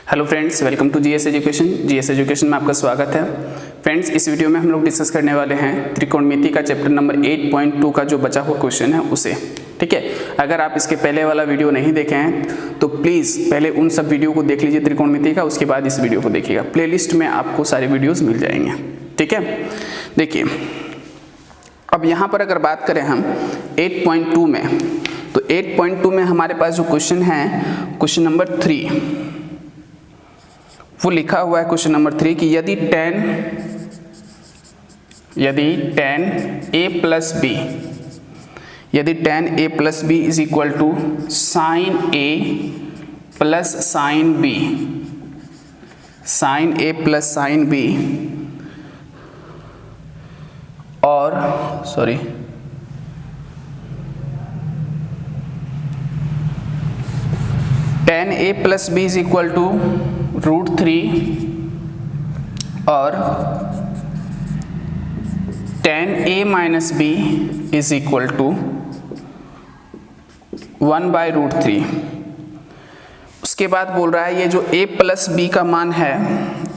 Hello friends, welcome to GS education. GS education में आपका स्वागत है। फ्रेंड्स, इस वीडियो में हम लोग डिस्कस करने वाले हैं त्रिकोणमिति का चैप्टर नंबर 8.2 का जो बचा हुआ क्वेश्चन है उसे। ठीक है, अगर आप इसके पहले वाला वीडियो नहीं देखे हैं तो प्लीज़ पहले उन सब वीडियो को देख लीजिए त्रिकोणमिति का, उसके बाद इस वीडियो को देखिएगा। प्लेलिस्ट में आपको सारे वीडियोज़ मिल जाएंगे। ठीक है, देखिए अब यहाँ पर अगर बात करें हम 8.2 में, तो 8.2 में हमारे पास जो क्वेश्चन है, क्वेश्चन नंबर 3, वो लिखा हुआ है क्वेश्चन नंबर 3 कि यदि tan a प्लस b, यदि tan a plus b is equal to sine a plus sine b, sine a plus sine b और tan a plus b is equal to √3 और tan a minus b is equal to 1/√3। उसके बाद बोल रहा है ये जो a plus b का मान है,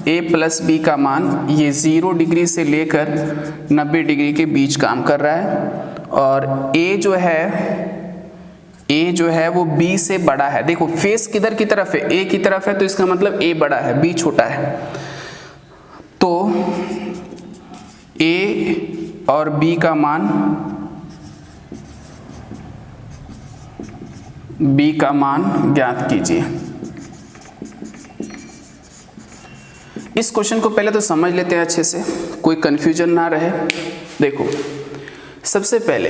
a प्लस b का मान ये 0 डिग्री से लेकर 90 डिग्री के बीच काम कर रहा है और a जो है वो b से बड़ा है। देखो फेस किधर की तरफ है, a की तरफ है, तो इसका मतलब a बड़ा है, b छोटा है। तो a और b का मान ज्ञात कीजिए। इस क्वेश्चन को पहले तो समझ लेते हैं अच्छे से, कोई कंफ्यूजन ना रहे। देखो सबसे पहले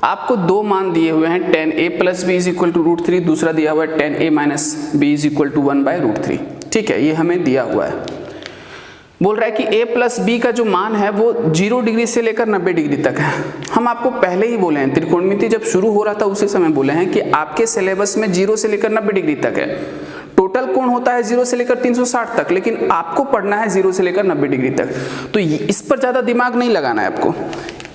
आपको दो मान दिए हुए हैं, tan a plus b is equal to √3, दूसरा दिया हुआ है tan a minus b is equal to 1/√3। ठीक है, ये हमें दिया हुआ है। बोल रहा है कि a प्लस b का जो मान है वो 0 डिग्री से लेकर 90 डिग्री तक है। हम आपको पहले ही बोले हैं, त्रिकोणमिति जब शुरू हो रहा था उसी समय बोले हैं कि आपके सिलेबस में 0 से लेकर 90 डिग्री तक है। टोटल कोण होता है 0 से लेकर 360 तक, लेकिन आपको पढ़ना है 0 से लेकर 90 डिग्री तक। तो इस पर ज़्यादा दिमाग नहीं लगाना है आपको,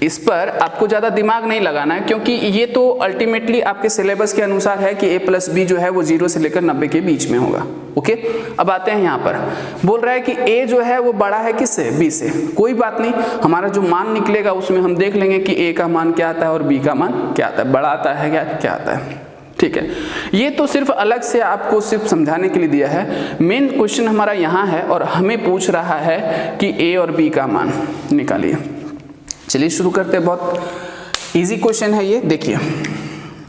इस पर आपको ज़्यादा दिमाग नहीं लगाना है, क्योंकि ये तो अल्टीमेटली आपके सिलेबस के अनुसार है कि a प्लस b जो है वो 0 से लेकर 90 के बीच में होगा। ओके, अब आते हैं यहाँ पर। बोल रहा है कि a जो है वो बड़ा है किससे, b से। कोई बात नहीं, हमारा जो मान निकलेगा उसमें हम देख लेंगे कि a का मान क्या आता है और b का मान क्या आता है, बड़ा आता है क्या आता है। ठीक है, ये तो सिर्फ अलग से आपको सिर्फ समझाने के लिए दिया है। मेन क्वेश्चन हमारा यहाँ है और हमें पूछ रहा है कि a और b का मान निकालिए। चलिए शुरू करते हैं, बहुत इजी क्वेश्चन है ये। देखिए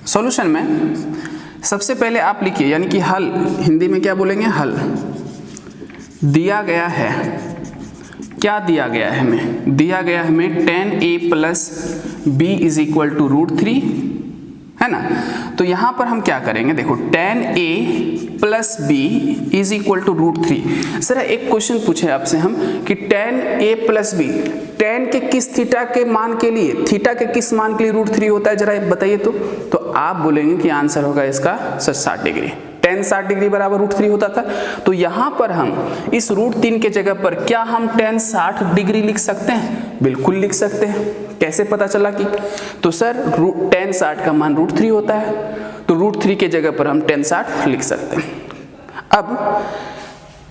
सॉल्यूशन में सबसे पहले आप लिखिए, यानी कि हल, हिंदी में क्या बोलेंगे, हल। दिया गया है, क्या दिया गया है हमें, दिया गया है हमें tan a plus b is equal to √3, है ना। तो यहां पर हम क्या करेंगे, देखो tan a plus b is equal to √3। Sir एक क्वेश्चन पूछे आपसे हम कि tan a plus b, tan के किस थीटा के मान के लिए, थीटा के किस मान के लिए √3 होता है, जरा बताइए। तो आप बोलेंगे कि आंसर होगा इसका सर 60 डिग्री। tan 60 डिग्री बराबर √3 होता था। तो यहाँ पर हम इस √3 के जगह पर क्या हम tan 60 डिग्री लिख सकते हैं, बिल्कुल लिख सकते हैं। कैसे पता चला कि, तो सर tan 60 का मान √3 होता है, तो √3 के जगह पर हम tan 60 लिख सकते हैं। अब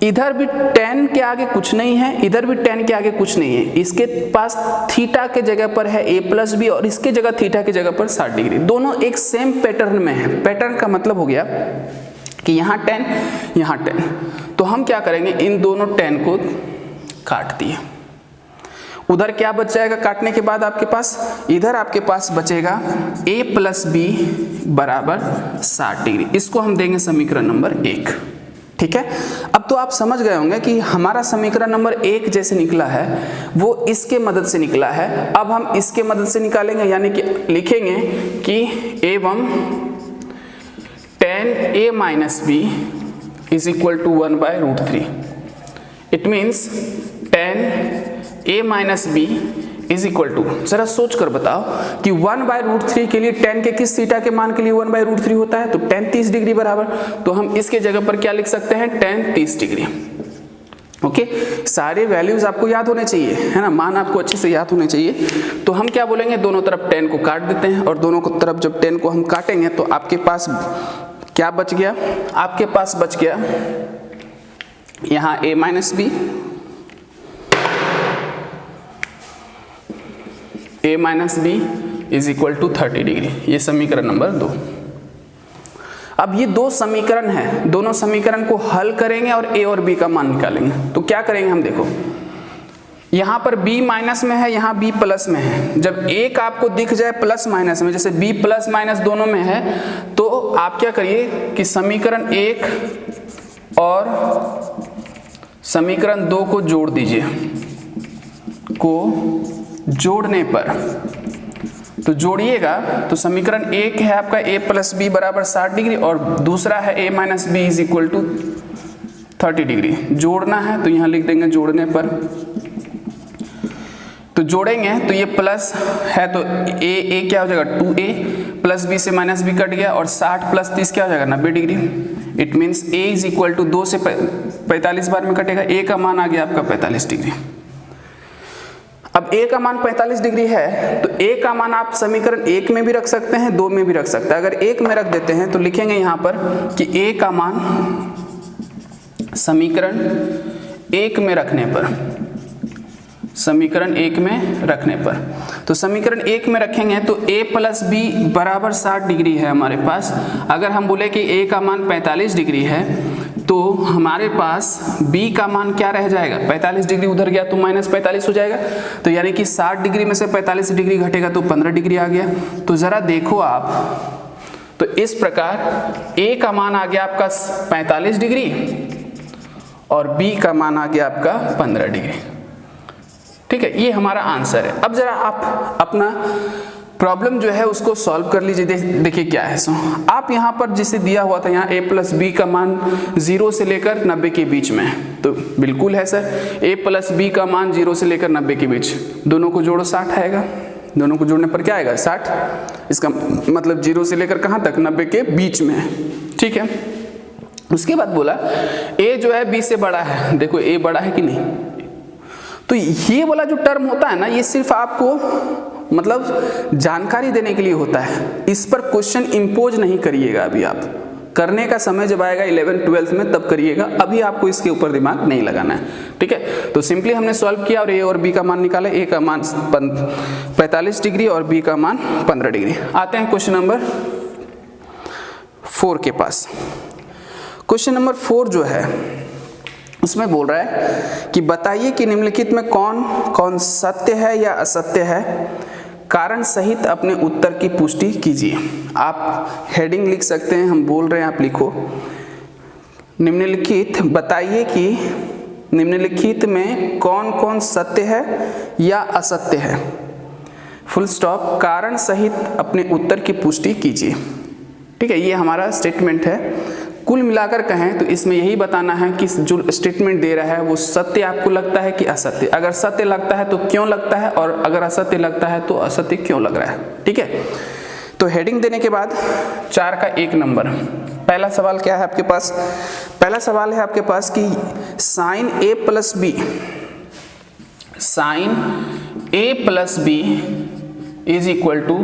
इधर भी tan के आगे कुछ नहीं है, इधर भी tan के आगे कुछ नहीं है, इसके पास थीटा के जगह पर है a प्लस b और इसके जगह थीटा के जगह पर 60 डिग्री। दोनों एक सेम पैटर्न में है। पैटर्न का मतलब हो गया कि यहाँ tan यहाँ tan, तो हम क्या करेंगे, इन दोनों tan को काट दिए। उधर क्या बच जाएगा काटने के बाद आपके पास, इधर आपके पास बचेगा a प्लस b बराबर 60 डिग्री। इसको हम देंगे समीकरण नंबर 1। ठीक है, अब तो आप समझ गए होंगे कि हमारा समीकरण नंबर 1 जैसे निकला है वो इसके मदद से निकला है। अब हम इसके मदद से निकालेंगे, यानी कि लिखेंगे कि एवं tan a minus b is equal to 1/√3। It means tan a minus b is equal to, जरा सोच कर बताओ कि 1/√3 के लिए tan के किस थीटा के मान के लिए 1/√3 होता है, तो tan 30 डिग्री बराबर। तो हम इसके जगह पर क्या लिख सकते हैं, tan 30 डिग्री। ओके, सारे वैल्यूज आपको याद होने चाहिए, है ना, मान आपको अच्छे से याद होने चाहिए। तो हम क्या बोलेंगे, दोनों तरफ 10 को काट देते हैं और दोनों तरफ जब 10 को हम काटेंगे तो आपके पास क्या बच गया, आपके पास बच गया यहाँ a minus b, a minus b is equal to 30 degree, ये समीकरण नंबर 2। अब ये दो समीकरण है, दोनों समीकरण को हल करेंगे और a और b का मान निकालेंगे। तो क्या करेंगे हम, देखो यहाँ पर b माइनस में है, यहाँ b प्लस में है। जब एक आपको दिख जाए प्लस माइनस में, जैसे b प्लस माइनस दोनों में है, तो आप क्या करिए कि समीकरण 1 और समीकरण 2 को जोड़ दीजिए। को जोड़ने पर तो जोड़िएगा तो समीकरण 1 है आपका a प्लस बी बराबर 60 डिग्री और दूसरा है a minus b is equal to 30 degree. जोड़ना है तो यहाँ लिख देंगे जोड़ने पर, तो जोड़ेंगे तो ये प्लस है तो a क्या हो जाएगा 2a प्लस b से माइनस b कट गया और 60 प्लस 30 क्या हो जाएगा 90 degree. It means a is equal to 2 से 45 बार में कटेगा, a का मान आ गया आपका 45 डिग्री। अब a का मान 45 डिग्री है तो a का मान आप समीकरण 1 में भी रख सकते हैं, 2 में भी रख सकते हैं। अगर 1 में रख देते हैं तो लिखेंगे यहाँ पर कि a का मान समीकरण 1 में रखने पर, समीकरण 1 में रखने पर, तो समीकरण 1 में रखेंगे तो a प्लस बी बराबर 60 डिग्री है हमारे पास। अगर हम बोले कि a का मान 45 डिग्री है तो हमारे पास b का मान क्या रह जाएगा, 45 डिग्री उधर गया तो माइनस 45 हो जाएगा, तो यानी कि 60 डिग्री में से 45 डिग्री घटेगा तो 15 डिग्री आ गया। तो ज़रा देखो आप, तो इस प्रकार a का मान आ गया आपका 45 डिग्री और b का मान आ गया आपका 15 डिग्री। ठीक है, ये हमारा आंसर है। अब जरा आप अपना प्रॉब्लम जो है उसको सॉल्व कर लीजिए। देखिए क्या है, आप यहाँ पर जिसे दिया हुआ था यहाँ a प्लस बी का मान 0 से लेकर 90 के बीच में है, तो बिल्कुल है सर। a प्लस बी का मान 0 से लेकर 90 के बीच, दोनों को जोड़ो 60 आएगा। दोनों को जोड़ने पर क्या आएगा 60, इसका मतलब 0 से लेकर कहाँ तक 90 के बीच में है। ठीक है, उसके बाद बोला a जो है b से बड़ा है। देखो a बड़ा है कि नहीं, तो ये वाला जो टर्म होता है ना, ये सिर्फ आपको मतलब जानकारी देने के लिए होता है। इस पर क्वेश्चन इंपोज नहीं करिएगा, अभी आप करने का समय जब आएगा 11th-12th में तब करिएगा, अभी आपको इसके ऊपर दिमाग नहीं लगाना है। ठीक है, तो सिंपली हमने सॉल्व किया और a और b का मान निकाला। a का मान 45 डिग्री और b का मान 15 डिग्री। आते हैं क्वेश्चन नंबर 4 के पास। क्वेश्चन नंबर 4 जो है उसमें बोल रहा है कि बताइए कि निम्नलिखित में कौन कौन सत्य है या असत्य है, कारण सहित अपने उत्तर की पुष्टि कीजिए। आप हेडिंग लिख सकते हैं, हम बोल रहे हैं आप लिखो। निम्नलिखित बताइए कि निम्नलिखित में कौन कौन सत्य है या असत्य है, फुल स्टॉप, कारण सहित अपने उत्तर की पुष्टि कीजिए। ठीक है, ये हमारा स्टेटमेंट है। कुल मिलाकर कहें तो इसमें यही बताना है कि जो स्टेटमेंट दे रहा है वो सत्य आपको लगता है कि असत्य। अगर सत्य लगता है तो क्यों लगता है, और अगर असत्य लगता है तो असत्य क्यों लग रहा है। ठीक है, तो हेडिंग देने के बाद 4 का 1 नंबर, पहला सवाल क्या है आपके पास, पहला सवाल है आपके पास कि sine a plus b, sine a plus b is equal to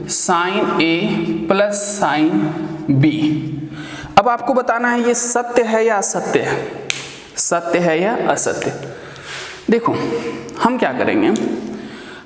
sine a plus sine b. अब आपको बताना है ये सत्य है या असत्य है, सत्य है या असत्य। देखो हम क्या करेंगे,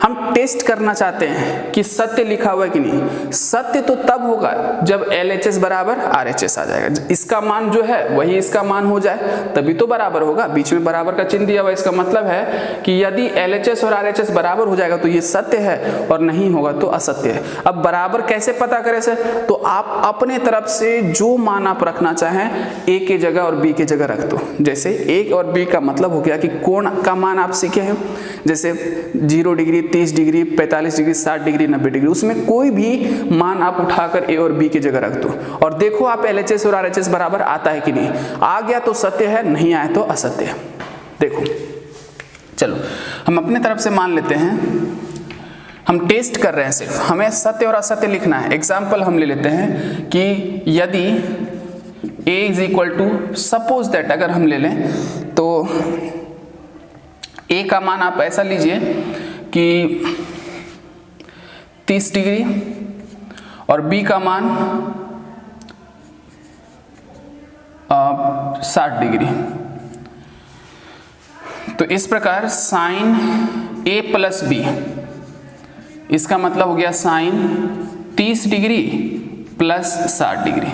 हम टेस्ट करना चाहते हैं कि सत्य लिखा हुआ है कि नहीं। सत्य तो तब होगा जब LHS बराबर RHS आ जाएगा, इसका मान जो है वही इसका मान हो जाए तभी तो बराबर होगा। बीच में बराबर का चिन्ह दिया हुआ, इसका मतलब है कि यदि LHS और RHS बराबर हो जाएगा तो ये सत्य है और नहीं होगा तो असत्य है। अब बराबर कैसे पता करें सर, तो आप अपने तरफ से जो मान आप रखना चाहें A की जगह और B की जगह रख दो। जैसे A और B का मतलब हो गया कि कोण का मान आप सीखे हैं, जैसे 0 degree, 30 degree, 45 degree, 60 degree, 90 degree, उसमें कोई भी मान आप उठाकर A और B की जगह रख दो और देखो आप LHS और RHS बराबर आता है कि नहीं। आ गया तो सत्य है, नहीं आया तो असत्य है। देखो चलो हम अपने तरफ से मान लेते हैं, हम टेस्ट कर रहे हैं, सिर्फ हमें सत्य और असत्य लिखना है। एग्जाम्पल हम ले लेते हैं कि यदि A is equal to, suppose that अगर हम ले लें तो A का मान आप ऐसा लीजिए कि 30 डिग्री और B का मान 60 डिग्री। तो इस प्रकार साइन ए प्लस बी, इसका मतलब हो गया साइन 30 डिग्री प्लस 60 डिग्री,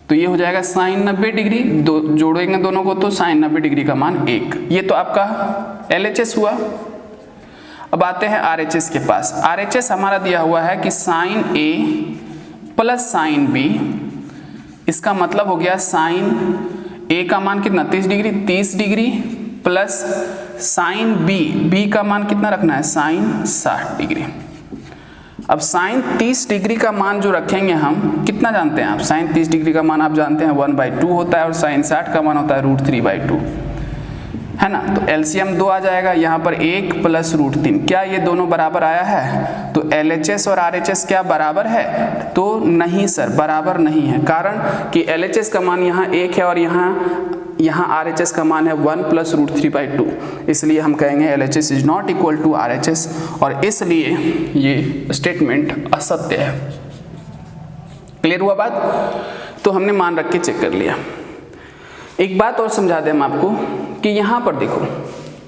तो ये हो जाएगा साइन 90 डिग्री, दो जोड़ेंगे दोनों को तो साइन 90 डिग्री का मान 1। ये तो आपका LHS हुआ। अब आते हैं RHS के पास। RHS हमारा दिया हुआ है कि sine A plus sine B, इसका मतलब हो गया साइन A का मान कितना 30 degree, 30 degree plus sine B का मान कितना रखना है साइन 60 डिग्री। अब साइन 30 डिग्री का मान जो रखेंगे हम, कितना जानते हैं आप, साइन 30 डिग्री का मान आप जानते हैं 1/2 होता है और साइन 60 का मान होता है √3/2, है ना। तो LCM 2 आ जाएगा, यहाँ पर 1 प्लस √3। क्या ये दोनों बराबर आया है? तो LHS और RHS क्या बराबर है? तो नहीं सर, बराबर नहीं है। कारण कि LHS का मान यहाँ 1 है और यहाँ RHS का मान है 1 प्लस √3/2, इसलिए हम कहेंगे LHS is not equal to RHS, और इसलिए ये स्टेटमेंट असत्य है। क्लियर हुआ बात? तो हमने मान रख के चेक कर लिया। एक बात और समझा दें हम आपको कि यहाँ पर देखो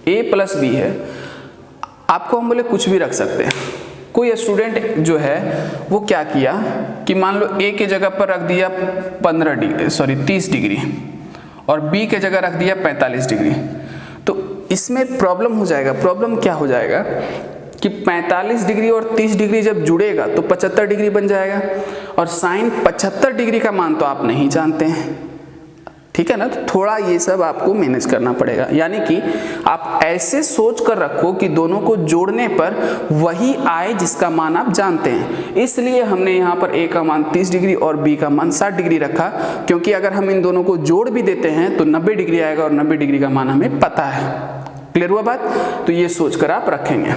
A प्लस B है, आपको हम बोले कुछ भी रख सकते हैं। कोई स्टूडेंट जो है वो क्या किया कि मान लो A के जगह पर रख दिया 30 डिग्री और B के जगह रख दिया 45 डिग्री, तो इसमें प्रॉब्लम हो जाएगा। प्रॉब्लम क्या हो जाएगा कि 45 डिग्री और 30 डिग्री जब जुड़ेगा तो 75 डिग्री बन जाएगा, और साइन 75 डिग्री का मान तो आप नहीं जानते हैं, ठीक है ना। तो थोड़ा ये सब आपको मैनेज करना पड़ेगा, यानी कि आप ऐसे सोच कर रखो कि दोनों को जोड़ने पर वही आए जिसका मान आप जानते हैं। इसलिए हमने यहाँ पर A का मान 30 डिग्री और B का मान 60 डिग्री रखा, क्योंकि अगर हम इन दोनों को जोड़ भी देते हैं तो 90 डिग्री आएगा और 90 डिग्री का मान हमें पता है। क्लियर हुआ बात? तो ये सोच कर आप रखेंगे।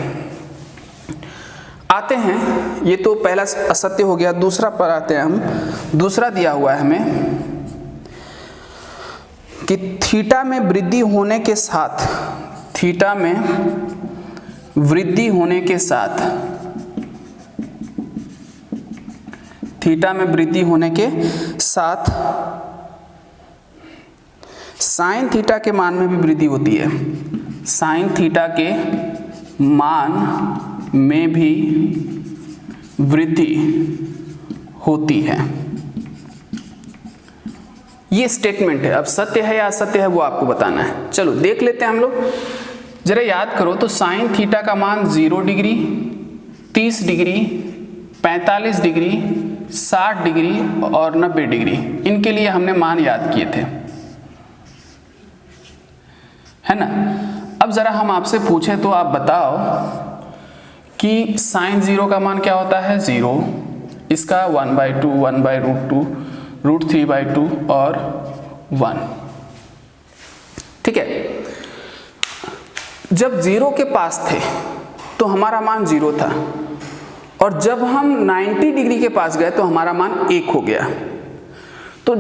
आते हैं, ये तो पहला असत्य हो गया। दूसरा पर आते हैं हम। दूसरा दिया हुआ है हमें कि थीटा में वृद्धि होने के साथ, थीटा में वृद्धि होने के साथ, थीटा में वृद्धि होने के साथ साइन थीटा के मान में भी वृद्धि होती है। साइन थीटा के मान में भी वृद्धि होती है। ये स्टेटमेंट है। अब सत्य है या असत्य है वो आपको बताना है। चलो देख लेते हैं हम लोग। जरा याद करो तो साइन थीटा का मान 0 डिग्री, 30 डिग्री, 45 डिग्री, 60 डिग्री और 90 डिग्री, इनके लिए हमने मान याद किए थे, है ना। अब जरा हम आपसे पूछें तो आप बताओ कि साइन 0 का मान क्या होता है 0, इसका 1/2, 1/√2, √3/2 और 1, ठीक है। जब 0 के पास थे तो हमारा मान 0 था, और जब हम 90 डिग्री के पास गए तो हमारा मान 1 हो गया। तो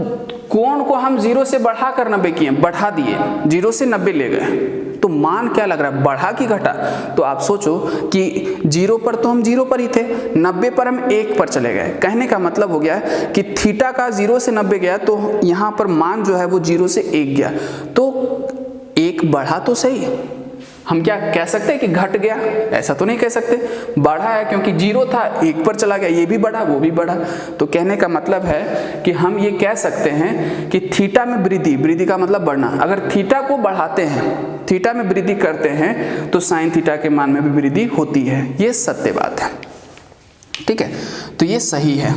कोण को हम 0 से बढ़ा कर 90 किए, बढ़ा दिए, 0 से 90 ले गए, तो मान क्या लग रहा है, बढ़ा कि घटा? तो आप सोचो कि 0 पर तो हम 0 पर ही थे, 90 पर हम 1 पर चले गए। कहने का मतलब हो गया कि थीटा का 0 से 90 गया तो यहाँ पर मान जो है वो 0 से 1 गया, तो 1 बढ़ा तो सही। हम क्या कह सकते हैं कि घट गया? ऐसा तो नहीं कह सकते, बढ़ा है, क्योंकि 0 था 1 पर चला गया, ये भी बढ़ा वो भी बढ़ा। तो कहने का मतलब है कि हम ये कह सकते हैं कि थीटा में वृद्धि, वृद्धि का मतलब बढ़ना, अगर थीटा को बढ़ाते हैं, थीटा में वृद्धि करते हैं तो साइन थीटा के मान में भी वृद्धि होती है। ये सत्य बात है, ठीक है। तो ये सही है।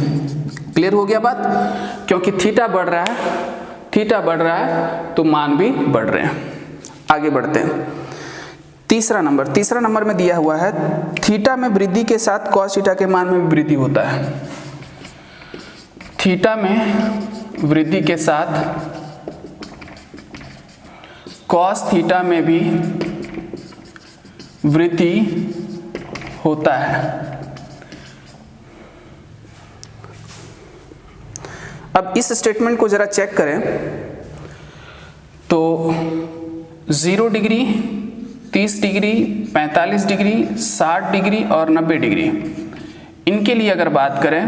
क्लियर हो गया बात? क्योंकि थीटा बढ़ रहा है, थीटा बढ़ रहा है तो मान भी बढ़ रहे हैं। आगे बढ़ते हैं। तीसरा नंबर में दिया हुआ है थीटा में वृद्धि के साथ कॉस थीटा के मान में भी वृद्धि होता है। थीटा में वृद्धि के साथ कॉस थीटा में भी वृद्धि होता है। अब इस स्टेटमेंट को जरा चेक करें तो 0 डिग्री, 30 डिग्री, 45 डिग्री, 60 डिग्री और 90 डिग्री, इनके लिए अगर बात करें,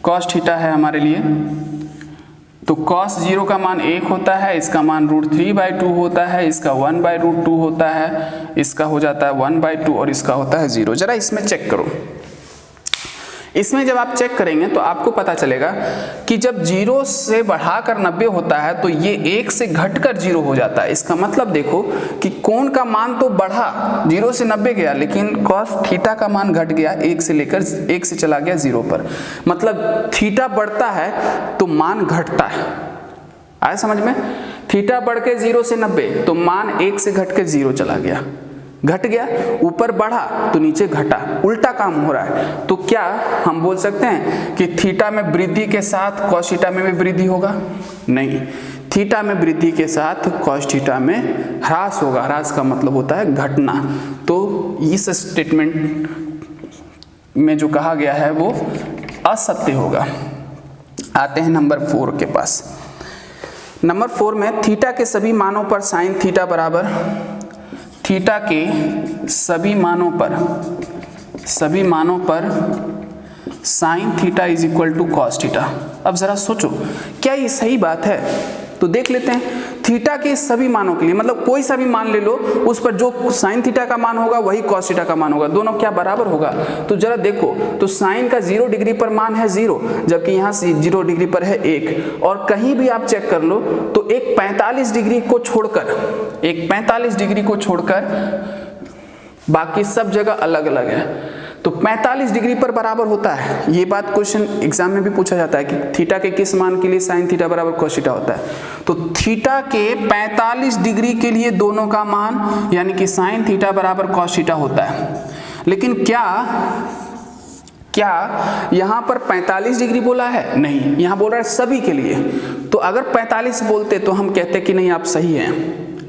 कॉस थीटा है हमारे लिए तो cos 0 का मान 1 होता है, इसका मान √3/2 होता है, इसका 1/√2 होता है, इसका हो जाता है 1/2 और इसका होता है 0। जरा इसमें चेक करो। इसमें जब आप चेक करेंगे तो आपको पता चलेगा कि जब 0 से बढ़ाकर 90 होता है तो ये 1 से घटकर 0 हो जाता है। इसका मतलब देखो कि कोण का मान तो बढ़ा, 0 से 90 गया, लेकिन cos थीटा का मान घट गया, 1 से चला गया 0 पर। मतलब थीटा बढ़ता है तो मान घटता है। आया समझ में? थीटा बढ़ के 0 से 90 तो मान 1 से घट के 0 चला गया, घट गया, ऊपर बढ़ा तो नीचे घटा, उल्टा काम हो रहा है। तो क्या हम बोल सकते हैं कि थीटा में वृद्धि के साथ cos थीटा में भी वृद्धि होगा? नहीं, थीटा में वृद्धि के साथ cos थीटा में ह्रास होगा। ह्रास का मतलब होता है घटना। तो इस स्टेटमेंट में जो कहा गया है वो असत्य होगा। आते हैं नंबर 4 के पास। नंबर 4 में थीटा के सभी मानों पर sin थीटा बराबर, थीटा के सभी मानों पर sin theta is equal to cos theta. अब जरा सोचो, क्या ये सही बात है? तो देख लेते हैं। थीटा के सभी मानों के लिए मतलब कोई सा भी मान ले लो, उस पर जो sin थीटा का मान होगा वही cos थीटा का मान होगा, दोनों क्या बराबर होगा? तो जरा देखो, तो sin का 0 डिग्री पर मान है 0, जबकि यहाँ 0 डिग्री पर है 1। और कहीं भी आप चेक कर लो तो एक 45 डिग्री को छोड़कर बाकी सब जगह अलग अलग है, तो 45 डिग्री पर बराबर होता है। ये बात क्वेश्चन एग्जाम में भी पूछा जाता है कि थीटा के किस मान के लिए sin थीटा बराबर cos थीटा होता है। तो थीटा के 45 डिग्री के लिए दोनों का मान यानी कि sin थीटा बराबर cos थीटा होता है। लेकिन क्या यहाँ पर 45 डिग्री बोला है? नहीं, यहाँ बोल रहा है सभी के लिए। तो अगर 45 बोलते तो हम कहते कि नहीं आप सही हैं,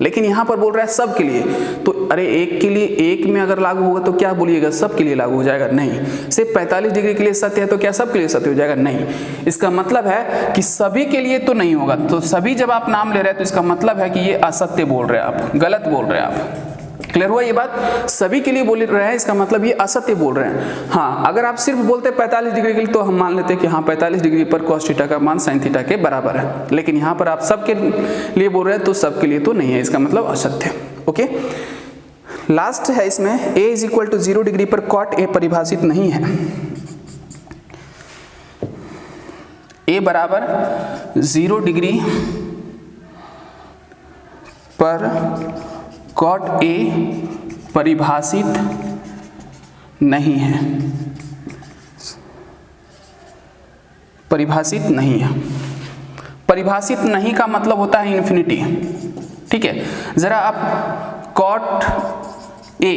लेकिन यहाँ पर बोल रहा है सब के लिए। तो अरे एक के लिए, एक में अगर लागू होगा तो क्या बोलिएगा, सब के लिए लागू हो जाएगा? नहीं। सिर्फ 45 डिग्री के लिए सत्य है तो क्या सब के लिए सत्य हो जाएगा? नहीं। इसका मतलब है कि सभी के लिए तो नहीं होगा। तो सभी जब आप नाम ले रहे हैं तो इसका मतलब है कि ये असत्य बोल रहे हैं आप, गलत बोल रहे हैं आप। क्लियर हुआ ये बात? सभी के लिए बोल रहे हैं, इसका मतलब ये असत्य बोल रहे हैं। हाँ, अगर आप सिर्फ बोलते 45 डिग्री के लिए तो हम मान लेते हैं कि हाँ 45 डिग्री पर cos थीटा का मान sin थीटा के बराबर है। लेकिन यहाँ पर आप सबके लिए बोल रहे हैं तो सबके लिए तो नहीं है, इसका मतलब असत्य। ओके, लास्ट है इसमें a is equal to 0 degree पर cot a परिभाषित नहीं है। a बराबर 0 डिग्री पर cot a परिभाषित नहीं है, परिभाषित नहीं है। परिभाषित नहीं का मतलब होता है इन्फिनिटी। ठीक है, जरा आप cot a,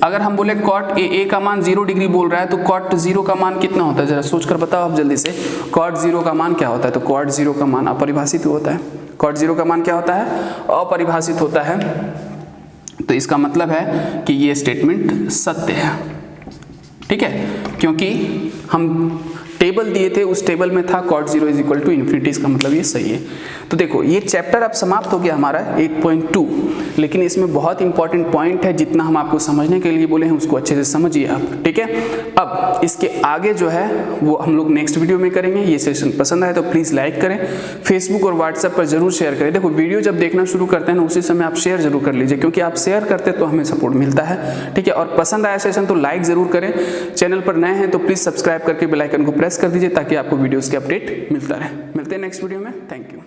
अगर हम बोले cot a का मान 0 डिग्री बोल रहा है तो cot 0 का मान कितना होता है? जरा सोचकर बताओ आप जल्दी से। cot 0 का मान क्या होता है? तो cot 0 का मान अपरिभाषित होता है। cot 0 का मान क्या होता है? अपरिभाषित होता है। तो इसका मतलब है कि ये स्टेटमेंट सत्य है। ठीक है, क्योंकि हम टेबल दिए थे, उस टेबल में था cot 0 is equal to infinity, इसका मतलब ये सही है। तो देखो ये चैप्टर अब समाप्त हो गया हमारा 8.2, लेकिन इसमें बहुत इंपॉर्टेंट पॉइंट है, जितना हम आपको समझने के लिए बोले हैं उसको अच्छे से समझिए आप। ठीक है, अब इसके आगे जो है वो हम लोग नेक्स्ट वीडियो में करेंगे। ये सेशन पसंद आए तो प्लीज़ लाइक करें, फेसबुक और व्हाट्सएप पर जरूर शेयर करें। देखो वीडियो जब देखना शुरू करते हैं ना उसी समय आप शेयर जरूर कर लीजिए, क्योंकि आप शेयर करते तो हमें सपोर्ट मिलता है। ठीक है, और पसंद आया सेशन तो लाइक जरूर करें। चैनल पर नए हैं तो प्लीज़ सब्सक्राइब करके बेल आइकन को प्रेस कर दीजिए ताकि आपको वीडियोज़ के अपडेट मिलता रहे। मिलते हैं नेक्स्ट वीडियो में। Thank you.